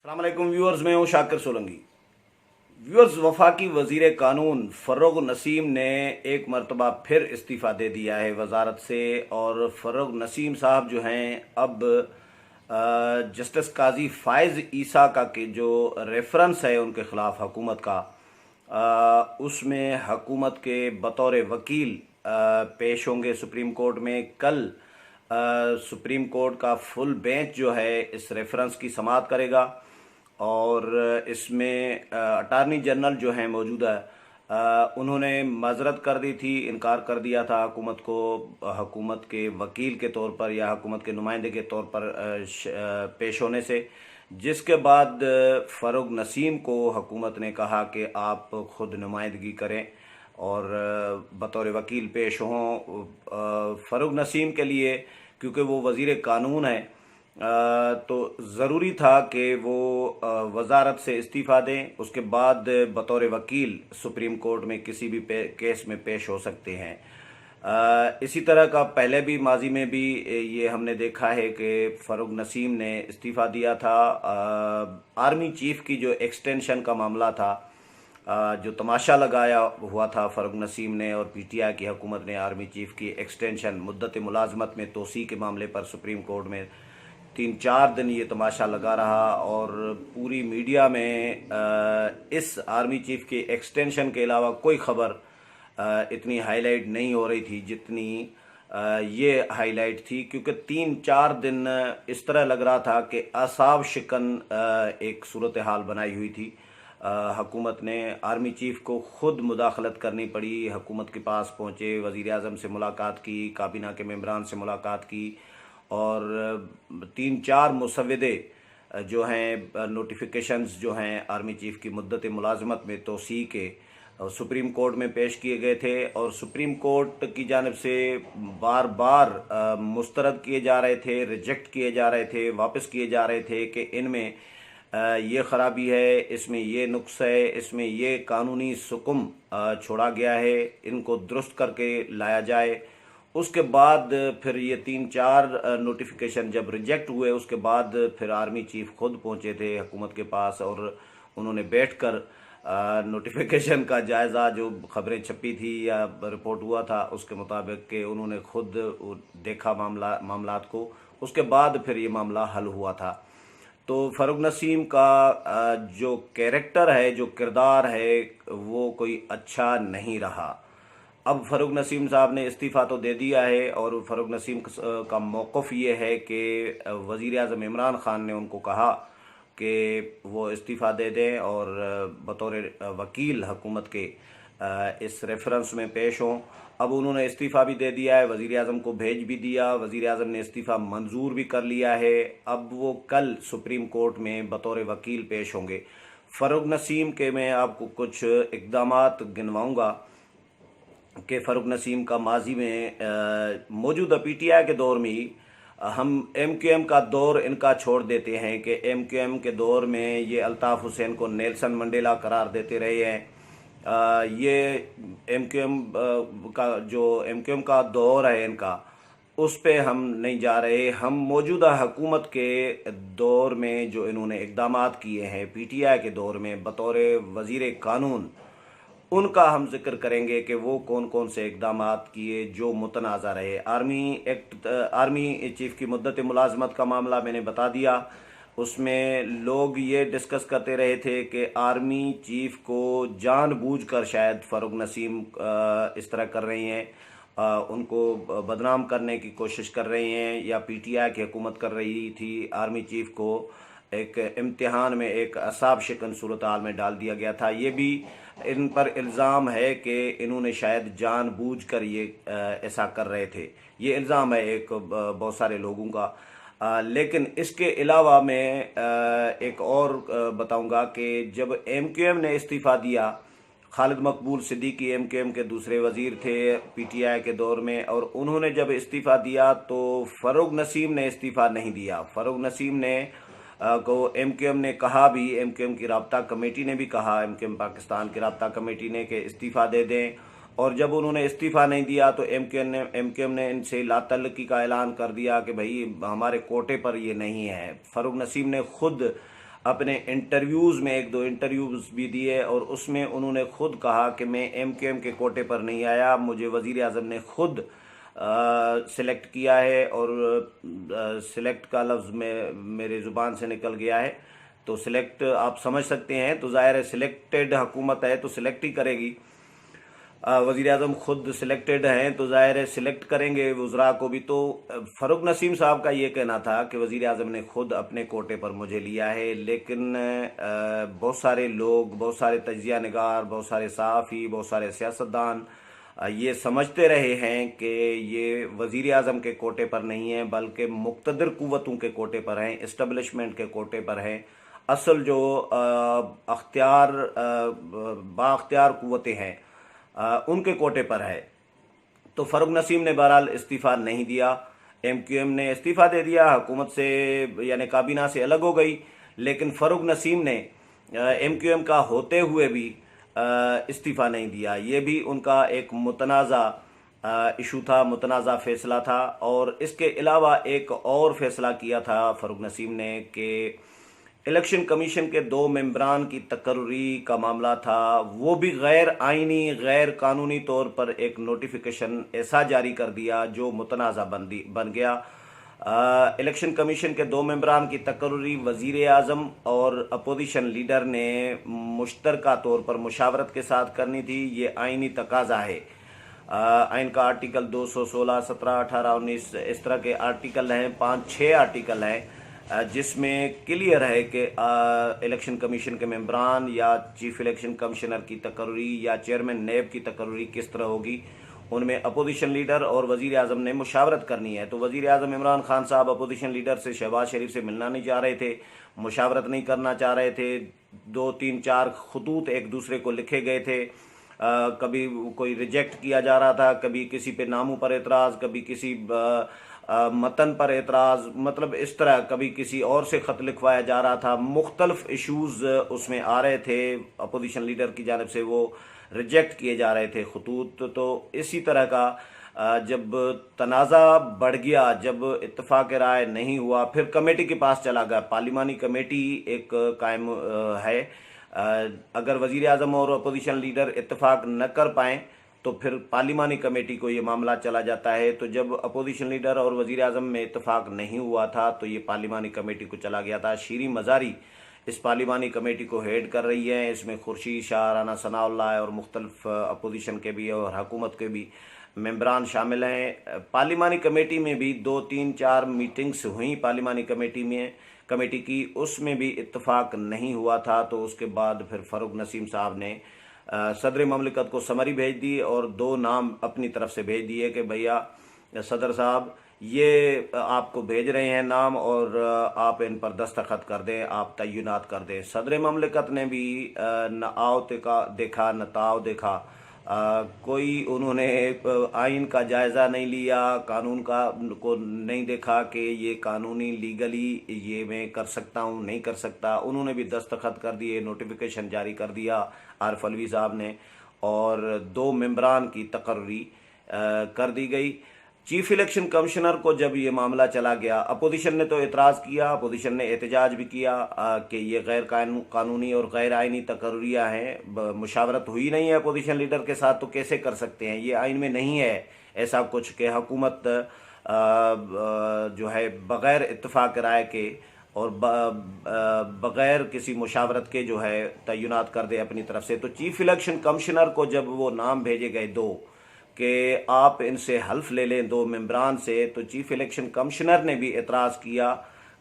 अस्सलाम वालेकुम व्यूअर्स, मैं हूं शाकिर सोलंकी। व्यूअर्स, वफाकी वजीर कानून फ़र्रुख नसीम ने एक मरतबा फिर इस्तीफ़ा दे दिया है वजारत से। और फ़र्रुख नसीम साहब जो हैं अब जस्टिस काजी फ़ाइज़ ईसा का के जो रेफरेंस है उनके ख़िलाफ़ हुकूमत का, उसमें हुकूमत के बतौर वकील पेश होंगे सुप्रीम कोर्ट में। कल सुप्रीम कोर्ट का फुल बेंच जो है इस रेफरेंस की समाअत करेगा और इसमें अटारनी जनरल जो हैं मौजूदा, उन्होंने माजरत कर दी थी, इनकार कर दिया था हुकूमत को हुकूमत के वकील के तौर पर या हुकूमत के नुमाइंदे के तौर पर पेश होने से। जिसके बाद फ़र्रुख नसीम को हुकूमत ने कहा कि आप खुद नुमाइंदगी करें और बतौर वकील पेश हों। फ़र्रुख नसीम के लिए, क्योंकि वो वज़ीर कानून है, तो ज़रूरी था कि वो वजारत से इस्तीफ़ा दें, उसके बाद बतौर वकील सुप्रीम कोर्ट में किसी भी केस में पेश हो सकते हैं। इसी तरह का पहले भी माजी में भी ये हमने देखा है कि फ़र्रुख नसीम ने इस्तीफ़ा दिया था। आर्मी चीफ़ की जो एक्सटेंशन का मामला था, जो तमाशा लगाया हुआ था फ़र्रुख नसीम ने और पीटीआई की हुकूमत ने आर्मी चीफ़ की एक्सटेंशन मुद्दत मुलाजमत में तोसी के मामले पर सुप्रीम कोर्ट में 3-4 दिन ये तमाशा लगा रहा और पूरी मीडिया में इस आर्मी चीफ़ की एक्सटेंशन के अलावा कोई ख़बर इतनी हाईलाइट नहीं हो रही थी जितनी ये हाईलाइट थी, क्योंकि 3-4 दिन इस तरह लग रहा था कि असाब शिकन एक सूरत हाल बनाई हुई थी। हुकूमत ने आर्मी चीफ़ को ख़ुद मुदाखलत करनी पड़ी, हुकूमत के पास पहुँचे, वज़ीर आज़म से मुलाकात की, काबीना के मेंबरान से मुलाकात की और 3-4 मुसव्वदे जो हैं, नोटिफिकेशंस जो हैं आर्मी चीफ़ की मुद्दत मुलाजमत में तोसी के सुप्रीम कोर्ट में पेश किए गए थे और सुप्रीम कोर्ट की जानिब से बार बार मुस्तरद किए जा रहे थे, रिजेक्ट किए जा रहे थे, वापस किए जा रहे थे कि इनमें ये ख़राबी है, इसमें ये नुक्स है, इसमें ये कानूनी सुकुम छोड़ा गया है, इनको दुरुस्त करके लाया जाए। उसके बाद फिर ये 3-4 नोटिफिकेशन जब रिजेक्ट हुए, उसके बाद फिर आर्मी चीफ़ खुद पहुंचे थे हुकूमत के पास और उन्होंने बैठकर नोटिफिकेशन का जायज़ा, जो ख़बरें छपी थी या रिपोर्ट हुआ था उसके मुताबिक कि उन्होंने खुद देखा मामलात को। उसके बाद फिर ये मामला हल हुआ था। तो फ़र्रुख नसीम का जो कैरेक्टर है, जो किरदार है, वो कोई अच्छा नहीं रहा। अब फ़र्रुख नसीम साहब ने इस्तीफ़ा तो दे दिया है और फ़र्रुख नसीम का मौक़िफ़ ये है कि वज़ीर आज़म इमरान ख़ान ने उनको कहा कि वो इस्तीफ़ा दे दें और बतौर वकील हुकूमत के इस रेफरेंस में पेश हों। अब उन्होंने इस्तीफ़ा भी दे दिया है, वज़ीर आज़म को भेज भी दिया, वज़ीर आज़म ने इस्तीफ़ा मंजूर भी कर लिया है। अब वो कल सुप्रीम कोर्ट में बतौर वकील पेश होंगे। फ़र्रुख नसीम के मैं आपको कुछ इक़दामात गिनवाऊँगा कि फ़र्रुख नसीम का माजी में मौजूदा पीटीआई के दौर में ही, हम एमक्यूएम का दौर इनका छोड़ देते हैं कि एमक्यूएम के दौर में ये अल्ताफ़ हुसैन को नेल्सन मंडेला करार देते रहे हैं। ये एमक्यूएम का जो एमक्यूएम का दौर है इनका, उस पे हम नहीं जा रहे। हम मौजूदा हुकूमत के दौर में जो इन्होंने इक़दामात किए हैं पीटीआई के दौर में बतौर वज़ीर कानून, उनका हम जिक्र करेंगे कि वो कौन कौन से इक़दामात किए जो मुतनाज़ा रहे। आर्मी चीफ़ की मुद्दत मुलाजमत का मामला मैंने बता दिया। उसमें लोग ये डिस्कस करते रहे थे कि आर्मी चीफ़ को जानबूझकर शायद फ़र्रुख नसीम इस तरह कर रही हैं, उनको बदनाम करने की कोशिश कर रही हैं, या पीटीआई की हुकूमत कर रही थी आर्मी चीफ़ को एक इम्तिहान में, एक असाब शिकन सूरत हाल में डाल दिया गया था। ये भी इन पर इल्ज़ाम है कि इन्होंने शायद जानबूझकर ये ऐसा कर रहे थे। ये इल्ज़ाम है एक बहुत सारे लोगों का। लेकिन इसके अलावा मैं एक और बताऊंगा कि जब एमक्यूएम ने इस्तीफ़ा दिया, खालिद मकबूल सिद्दीकी एमक्यूएम के दूसरे वज़ीर थे पीटीआई के दौर में, और उन्होंने जब इस्तीफ़ा दिया तो फ़र्रुख नसीम ने इस्तीफ़ा नहीं दिया। फ़र्रुख नसीम ने को एमक्यूएम ने कहा भी, एमक्यूएम की राब्ता कमेटी ने भी कहा, एमक्यूएम पाकिस्तान की राब्ता कमेटी ने, कि इस्तीफ़ा दे दें। और जब उन्होंने इस्तीफ़ा नहीं दिया तो एमक्यूएम ने इनसे लातल्लुकी का ऐलान कर दिया कि भाई हमारे कोटे पर ये नहीं है। फ़र्रुख नसीम ने खुद अपने इंटरव्यूज़ में एक दो इंटरव्यूज़ भी दिए और उसमें उन्होंने खुद कहा कि मैं MQM के कोटे पर नहीं आया, मुझे वज़ीर आज़म ने खुद सिलेक्ट किया है और सिलेक्ट का लफ्ज़ में मेरे ज़ुबान से निकल गया है। तो सिलेक्ट आप समझ सकते हैं, तो ज़ाहिर है सिलेक्टेड हुकूमत है तो सिलेक्ट ही करेगी। वज़ीर आज़म खुद सिलेक्टेड हैं तो ज़ाहिर है सिलेक्ट करेंगे वज़रा को भी। तो फ़ारूक नसीम साहब का ये कहना था कि वज़ीर आज़म ने खुद अपने कोटे पर मुझे लिया है, लेकिन बहुत सारे लोग, बहुत सारे तजिया निगार, बहुत सारे सहाफ़ी, बहुत सारे सियासतदान ये समझते रहे हैं कि ये वज़ीर आज़म के कोटे पर नहीं है बल्कि मुक़्तदर क़ुव्वतों के कोटे पर हैं, इस्टबलिशमेंट के कोटे पर हैं। असल जो अख्तियार बाख्तियार क़ुव्वतें हैं उनके कोटे पर है। तो फ़ारूक नसीम ने बहरहाल इस्तीफ़ा नहीं दिया, MQM ने इस्तीफ़ा दे दिया, हुकूमत से यानी काबीना से अलग हो गई। लेकिन फ़ारूक नसीम ने MQM का होते हुए भी इस्तीफ़ा नहीं दिया। ये भी उनका एक मुतनाज़ा इशू था, मुतनाज़ा फ़ैसला था। और इसके अलावा एक और फ़ैसला किया था फ़ारूक नसीम ने कि इलेक्शन कमीशन के 2 मेंबरान की तकर्री का मामला था, वो भी गैर आइनी, गैर कानूनी तौर पर एक नोटिफिकेशन ऐसा जारी कर दिया जो मुतनाज़ा बन गया। इलेक्शन कमीशन के 2 मेंबरान की तकर्री वज़ीर आज़म और अपोजिशन लीडर ने मुश्तरका तौर पर मुशावरत के साथ करनी थी। ये आइनी तकाज़ा है। आइन का आर्टिकल 216, 17, 18, 19 इस तरह के आर्टिकल हैं, 5-6 आर्टिकल हैं जिसमें क्लियर है कि इलेक्शन कमीशन के मेंबरान या चीफ इलेक्शन कमिश्नर की तकर्री या चेयरमैन नैब की तकर्री किस तरह होगी। उनमें अपोजिशन लीडर और वज़ीर आज़म ने मुशावरत करनी है। तो वज़ीर आज़म इमरान खान साहब अपोजिशन लीडर से, शहबाज शरीफ से मिलना नहीं चाह रहे थे, मुशावरत नहीं करना चाह रहे थे। 2-3-4 खतूत एक दूसरे को लिखे गए थे। कभी कोई रिजेक्ट किया जा रहा था, कभी किसी पे नामों पर एतराज़, कभी किसी मतन पर एतराज़, मतलब इस तरह कभी किसी और से ख़त लिखवाया जा रहा था। मुख्तलिफ इशूज़ उसमें आ रहे थे, अपोजिशन लीडर की जानिब से वो रिजेक्ट किए जा रहे थे खतूत। तो इसी तरह का जब तनाज़ा बढ़ गया, जब इत्तफ़ाक़ राय नहीं हुआ, फिर कमेटी के पास चला गया। पार्लिमानी कमेटी एक कायम है। अगर वज़ीर आज़म और अपोजिशन लीडर इत्तफ़ाक़ न कर पाएँ तो फिर पार्लिमानी कमेटी को ये मामला चला जाता है। तो जब अपोजिशन लीडर और वज़ीर आज़म में इत्तफ़ाक़ नहीं हुआ था तो ये पार्लिमानी कमेटी को चला गया था। शीरीन मज़ारी इस पार्लिमानी कमेटी को हेड कर रही है। इसमें खुर्शीद शाह, राना सनाउल्लाह और मुख्तलिफ अपोजिशन के भी और हुकूमत के भी मेंबरान शामिल हैं। पार्लिमानी कमेटी में भी 2-3-4 मीटिंग्स हुई पार्लिमानी कमेटी की, उसमें भी इत्तफ़ाक़ नहीं हुआ था। तो उसके बाद फिर फ़ारूक नसीम साहब ने सदर ममलिकत को समरी भेज दी और 2 नाम अपनी तरफ से भेज दिए कि भैया सदर साहब ये आपको भेज रहे हैं नाम और आप इन पर दस्तखत कर दें, आप तय्युनात कर दें। सदर ममलिकत ने भी न आओ देखा न ताव देखा। कोई उन्होंने आइन का जायज़ा नहीं लिया, कानून को नहीं देखा कि ये कानूनी लीगली ये मैं कर सकता हूँ नहीं कर सकता। उन्होंने भी दस्तखत कर दिए, नोटिफिकेशन जारी कर दिया आरिफ अलवी साहब ने और 2 मेंबरान की तकर्री कर दी गई। चीफ इलेक्शन कमिश्नर को जब ये मामला चला गया, अपोजिशन ने तो एतराज़ किया, अपोजिशन ने एहतजाज भी किया कि ये गैर कानूनी और गैर आइनी तकर्रियाँ हैं, मुशावरत हुई नहीं है अपोजिशन लीडर के साथ, तो कैसे कर सकते हैं, ये आइन में नहीं है ऐसा कुछ कि हुकूमत जो है बग़ैर इत्तफ़ाक़ राय के और बग़ैर किसी मुशावरत के जो है तय्युनात कर दे अपनी तरफ से। तो चीफ इलेक्शन कमिश्नर को जब वो नाम भेजे गए 2 कि आप इनसे हल्फ ले लें 2 मेंबरान से, तो चीफ इलेक्शन कमिश्नर ने भी एतराज़ किया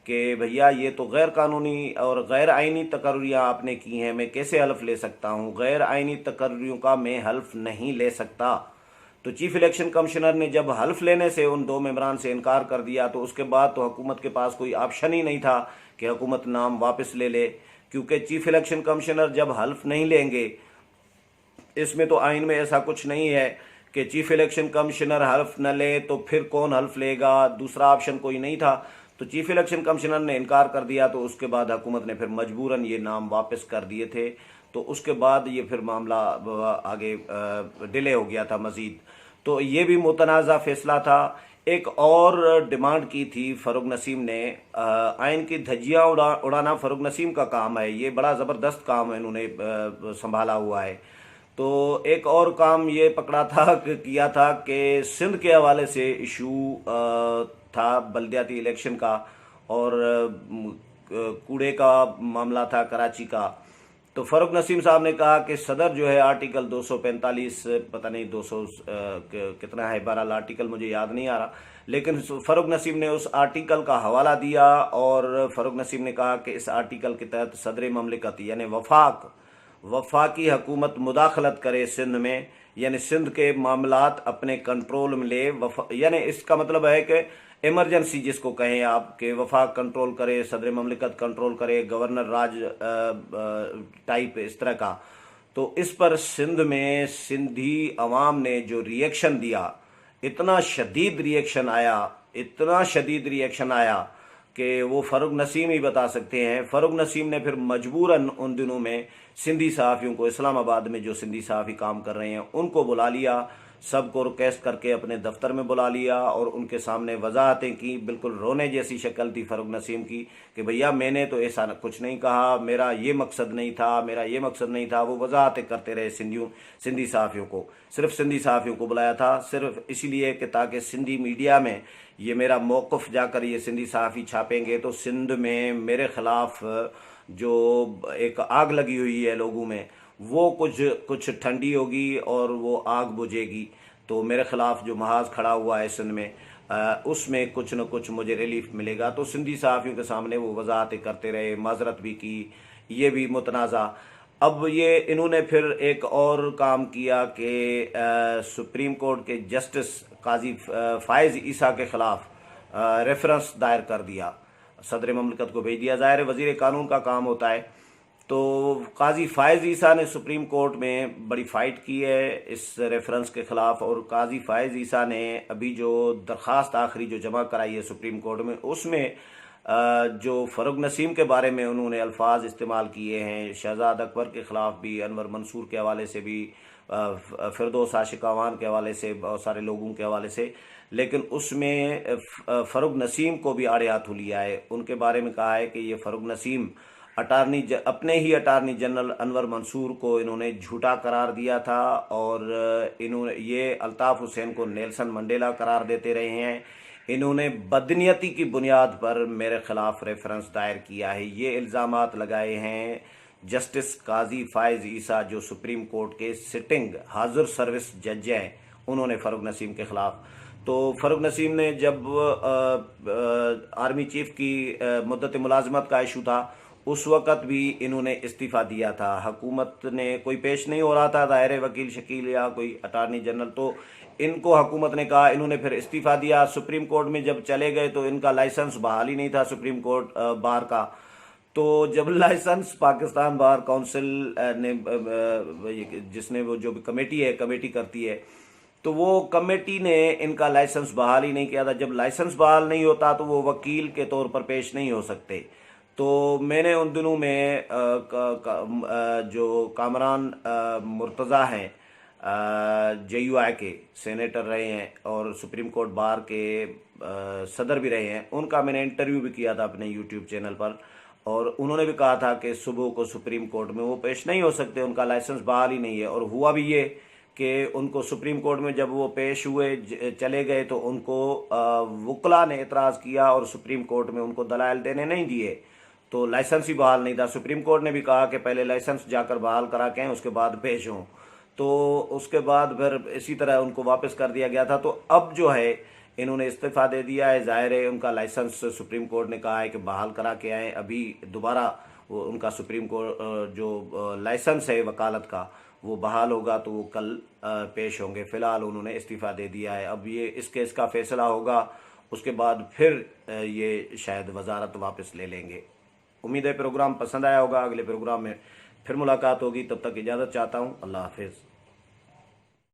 कि भैया ये तो गैर कानूनी और गैर आइनी तकर्रियाँ आपने की हैं, मैं कैसे हल्फ ले सकता हूँ, गैर आइनी तकर्रियों का मैं हल्फ नहीं ले सकता। तो चीफ इलेक्शन कमिश्नर ने जब हल्फ लेने से उन 2 मेंबरान से इनकार कर दिया तो उसके बाद तो हुकूमत के पास कोई ऑप्शन ही नहीं था कि हुकूमत नाम वापस ले ले, क्योंकि चीफ इलेक्शन कमिश्नर जब हल्फ नहीं लेंगे, इसमें तो आइन में ऐसा कुछ नहीं है कि चीफ इलेक्शन कमिश्नर हल्फ न ले तो फिर कौन हल्फ लेगा, दूसरा ऑप्शन कोई नहीं था। तो चीफ इलेक्शन कमिश्नर ने इनकार कर दिया तो उसके बाद हुकूमत ने फिर मजबूरन ये नाम वापस कर दिए थे। तो उसके बाद ये फिर मामला आगे डिले हो गया था मज़ीद। तो ये भी मुतनाज़ा फैसला था। एक और डिमांड की थी फ़ारूक नसीम ने, आइन की धज्जियाँ उड़ाना फ़ारूक नसीम का काम है, ये बड़ा ज़बरदस्त काम इन्होंने संभाला हुआ है। तो एक और काम ये पकड़ा था किया था कि सिंध के हवाले से इशू था बल्दियाती इलेक्शन का, और कूड़े का मामला था कराची का। तो फ़ारूक नसीम साहब ने कहा कि सदर जो है आर्टिकल 245, पता नहीं 200 कितना है, बहरहाल आर्टिकल मुझे याद नहीं आ रहा, लेकिन फ़ारूक नसीम ने उस आर्टिकल का हवाला दिया और फ़ारूक नसीम ने कहा कि इस आर्टिकल के तहत सदर ममलिकत यानी वफाकी हुकूमत मुदाखलत करे सिंध में, यानी सिंध के मामलात अपने कंट्रोल में ले। यानी इसका मतलब है कि इमरजेंसी जिसको कहें आप, कि वफाक कंट्रोल करे, सदर ममलिकत कंट्रोल करे, गवर्नर राज टाइप इस तरह का। तो इस पर सिंध में सिंधी अवाम ने जो रिएक्शन दिया, इतना शदीद रिएक्शन आया कि वो फ़ारूक नसीम ही बता सकते हैं। फ़ारूक नसीम ने फिर मजबूरन उन दिनों में सिंधी सहाफ़ियों को, इस्लामाबाद में जो सिंधी सहाफ़ी काम कर रहे हैं उनको बुला लिया, सबको रिक्वेस्ट करके अपने दफ्तर में बुला लिया और उनके सामने वजाहतें की। बिल्कुल रोने जैसी शक्ल थी फ़ारूक नसीम की कि भैया मैंने तो ऐसा कुछ नहीं कहा, मेरा ये मकसद नहीं था। वो वजाहतें करते रहे सिंधी सहाफ़ियों को, सिर्फ सिंधी सहाफ़ियों को बुलाया था, सिर्फ इसीलिए कि ताकि सिंधी मीडिया में ये मेरा मौक़िफ़ जाकर ये सिंधी सहाफ़ी छापेंगे तो सिंध में मेरे ख़िलाफ़ जो एक आग लगी हुई है लोगों में, वो कुछ ठंडी होगी और वो आग बुझेगी। तो मेरे ख़िलाफ़ जो महाज खड़ा हुआ है सिंध में, उसमें कुछ न कुछ मुझे रिलीफ मिलेगा। तो सिंधी सहाफ़ियों के सामने वो वजाहतें करते रहे, माजरत भी की, ये भी मुतनाज़ा। अब ये इन्होंने फिर एक और काम किया कि सुप्रीम कोर्ट के जस्टिस काजी फ़ायज़ ईसा के ख़िलाफ़ रेफरेंस दायर कर दिया, सदर ममलिकत को भेज दिया। ज़ाहिर वज़ीर कानून का काम होता है। तो काजी फ़ायज़ ईसा ने सुप्रीम कोर्ट में बड़ी फ़ाइट की है इस रेफरेंस के ख़िलाफ़, और काजी फ़ायज़ ईसा ने अभी जो दरख्वास्त आखिरी जो जमा कराई है सुप्रीम कोर्ट में, उसमें जो फ़ारूक नसीम के बारे में उन्होंने अल्फाज इस्तेमाल किए हैं, शहजाद अकबर के ख़िलाफ़ भी, अनवर मंसूर के हवाले से भी, फिरदौस आशिकावान के हवाले से, बहुत सारे लोगों के हवाले से, लेकिन उसमें फ़ारूक नसीम को भी आड़े हाथों लिया है। उनके बारे में कहा है कि ये फ़ारूक नसीम अपने ही अटारनी जनरल अनवर मंसूर को इन्होंने झूठा करार दिया था, और इन्होंने ये अल्ताफ़ हुसैन को नेल्सन मंडेला करार देते रहे हैं। इन्होंने बदनीयती की बुनियाद पर मेरे ख़िलाफ़ रेफरेंस दायर किया है, ये इल्ज़ामात लगाए हैं जस्टिस काजी फ़ायज़ ईसा जो सुप्रीम कोर्ट के सिटिंग हाज़िर सर्विस जज हैं, उन्होंने फ़ारूक नसीम के ख़िलाफ़। तो फ़ारूक नसीम ने जब आर्मी चीफ की मुद्दत मुलाजमत का इशू था, उस वक़्त भी इन्होंने इस्तीफ़ा दिया था। हुकूमत ने कोई पेश नहीं हो रहा था, दायरे वकील शकील या कोई अटारनी जनरल, तो इनको हुकूमत ने कहा, इन्होंने फिर इस्तीफ़ा दिया। सुप्रीम कोर्ट में जब चले गए तो इनका लाइसेंस बहाल ही नहीं था सुप्रीम कोर्ट बार का। तो जब लाइसेंस पाकिस्तान बार काउंसिल ने जिसने वो जो कमेटी है, कमेटी करती है, तो वो कमेटी ने इनका लाइसेंस बहाल ही नहीं किया था। जब लाइसेंस बहाल नहीं होता तो वो वकील के तौर पर पेश नहीं हो सकते। तो मैंने उन दिनों में जो कामरान मुर्तज़ा हैं, JUI के सेनेटर रहे हैं और सुप्रीम कोर्ट बार के सदर भी रहे हैं, उनका मैंने इंटरव्यू भी किया था अपने यूट्यूब चैनल पर, और उन्होंने भी कहा था कि सुबह को सुप्रीम कोर्ट में वो पेश नहीं हो सकते, उनका लाइसेंस बहाल ही नहीं है। और हुआ भी ये कि उनको सुप्रीम कोर्ट में जब वो पेश हुए, चले गए, तो उनको वकला ने एतराज़ किया और सुप्रीम कोर्ट में उनको दलाइल देने नहीं दिए, तो लाइसेंस ही बहाल नहीं था। सुप्रीम कोर्ट ने भी कहा कि पहले लाइसेंस जाकर बहाल करा के उसके बाद पेश हों, तो उसके बाद फिर इसी तरह उनको वापस कर दिया गया था। तो अब जो है इन्होंने इस्तीफ़ा दे दिया है। ज़ाहिर है उनका लाइसेंस सुप्रीम कोर्ट ने कहा है कि बहाल करा के आए। अभी दोबारा वो उनका सुप्रीम कोर्ट जो लाइसेंस है वकालत का वो बहाल होगा तो वो कल पेश होंगे। फ़िलहाल उन्होंने इस्तीफ़ा दे दिया है। अब ये इस केस का फ़ैसला होगा, उसके बाद फिर ये शायद वजारत वापस ले लेंगे। उम्मीद है प्रोग्राम पसंद आया होगा। अगले प्रोग्राम में फिर मुलाकात होगी, तब तक इजाज़त चाहता हूँ। अल्लाह हाफिज़।